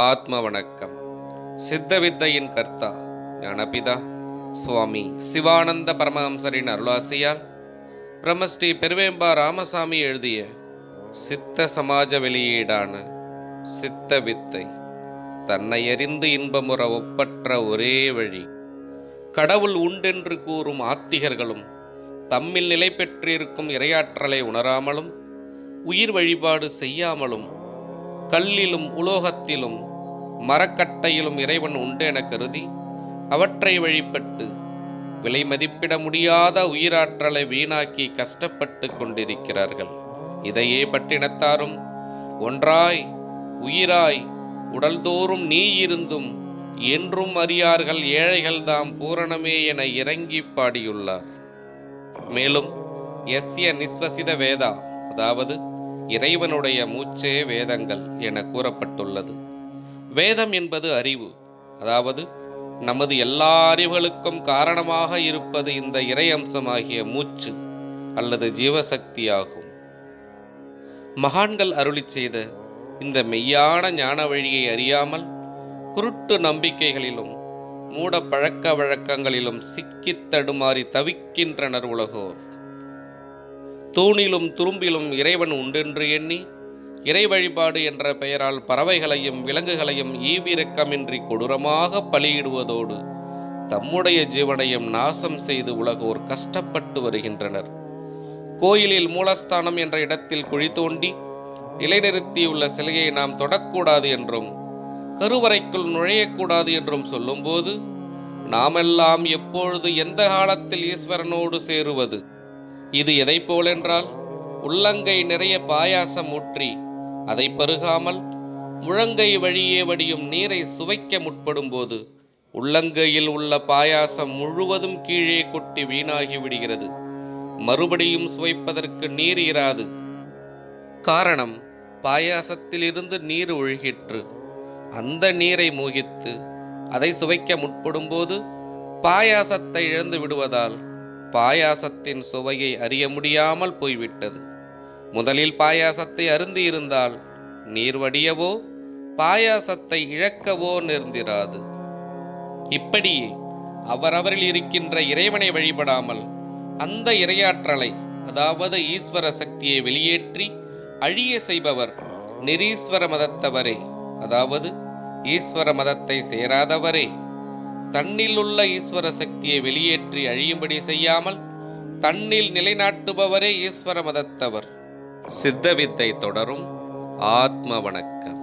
ஆத்ம வணக்கம். சித்தவித்தையின் கர்த்தா ஞானபிதா சுவாமி சிவானந்த பரமஹம்சரின் அருளாசியால் பிரம்மஸ்ரீ பெருவேம்பா ராமசாமி எழுதிய சித்த சமாஜ வெளியீடான சித்த வித்தை, தன்னை அறிந்து இன்பமுற ஒப்பற்ற ஒரே வழி. கடவுள் உண்டென்று கூறும் ஆத்திகர்களும் தம்மில் நிலை பெற்றிருக்கும் இறையாற்றலை உணராமலும் உயிர் வழிபாடு செய்யாமலும் கல்லிலும் உலோகத்திலும் மரக்கட்டையிலும் இறைவன் உண்டு என கருதி அவற்றை வழிபட்டு விலை மதிப்பிட முடியாத உயிராற்றலை வீணாக்கி கஷ்டப்பட்டு கொண்டிருக்கிறார்கள். இதையே பட்டினத்தாரும் ஒன்றாய் உயிராய் உடல்தோறும் நீ இருந்தும் என்றும் அறியார்கள் ஏழைகள் தாம் பூரணமே என இறங்கி பாடியுள்ளார். மேலும் எஸ்ய நிஸ்வசித வேதா, அதாவது இறைவனுடைய மூச்சே வேதங்கள் என கூறப்பட்டுள்ளது. வேதம் என்பது அறிவு, அதாவது நமது எல்லா அறிவுகளுக்கும் காரணமாக இருப்பது இந்த இறை அம்சமாகிய மூச்சு அல்லது ஜீவசக்தியாகும். மகான்கள் அருளிச் செய்த இந்த மெய்யான ஞான வழியை அறியாமல் குருட்டு நம்பிக்கைகளிலும் மூட பழக்க வழக்கங்களிலும் சிக்கித் தடுமாறி தவிக்கின்றனர் உலகோர். தூணிலும் துரும்பிலும் இறைவன் உண்டென்று எண்ணி இறை வழிபாடு என்ற பெயரால் பறவைகளையும் விலங்குகளையும் ஈவிரக்கமின்றி கொடூரமாக பலியிடுவதோடு தம்முடைய ஜீவனையும் நாசம் செய்து உலகோர் கஷ்டப்பட்டு வருகின்றனர். கோயிலில் மூலஸ்தானம் என்ற இடத்தில் குழி தோண்டி நிலைநிறுத்தியுள்ள சிலையை நாம் தொடக்கூடாது என்றும் கருவறைக்குள் நுழையக்கூடாது என்றும் சொல்லும்போது நாமெல்லாம் எப்பொழுது எந்த காலத்தில் ஈஸ்வரனோடு சேருவது? இது எதை போலென்றால், உள்ளங்கை நிறைய பாயாசம் ஊற்றி அதை பருகாமல் முழங்கை வழியே வடியும் நீரை சுவைக்க முற்படும் போது உள்ளங்கையில் உள்ள பாயாசம் முழுவதும் கீழே கொட்டி வீணாகி விடுகிறது. மறுபடியும் சுவைப்பதற்கு நீர் இராது. காரணம், பாயாசத்திலிருந்து நீர் ஒழுகிற்று. அந்த நீரை மோகித்து அதை சுவைக்க முற்படும் போது பாயாசத்தை இழந்து விடுவதால் பாயாசத்தின் சுவையை அறிய முடியாமல் போய்விட்டது. முதலில் பாயாசத்தை அருந்தியிருந்தால் நீர் வடியவோ பாயாசத்தை இழக்கவோ நேர்ந்திராது. இப்படியே அவரவரில் இருக்கின்ற இறைவனை வழிபடாமல் அந்த இறையாற்றலை, அதாவது ஈஸ்வர சக்தியை வெளியேற்றி அழிய செய்பவர் நிரீஸ்வர மதத்தவரே, அதாவது ஈஸ்வர மதத்தை சேராதவரே. தன்னில் உள்ள ஈஸ்வர சக்தியை வெளியேற்றி அழியும்படி செய்யாமல் தன்னில் நிலைநாட்டுபவரே ஈஸ்வர மதத்தவர். சித்த வித்தை தொடரும். ஆத்ம வணக்கம்.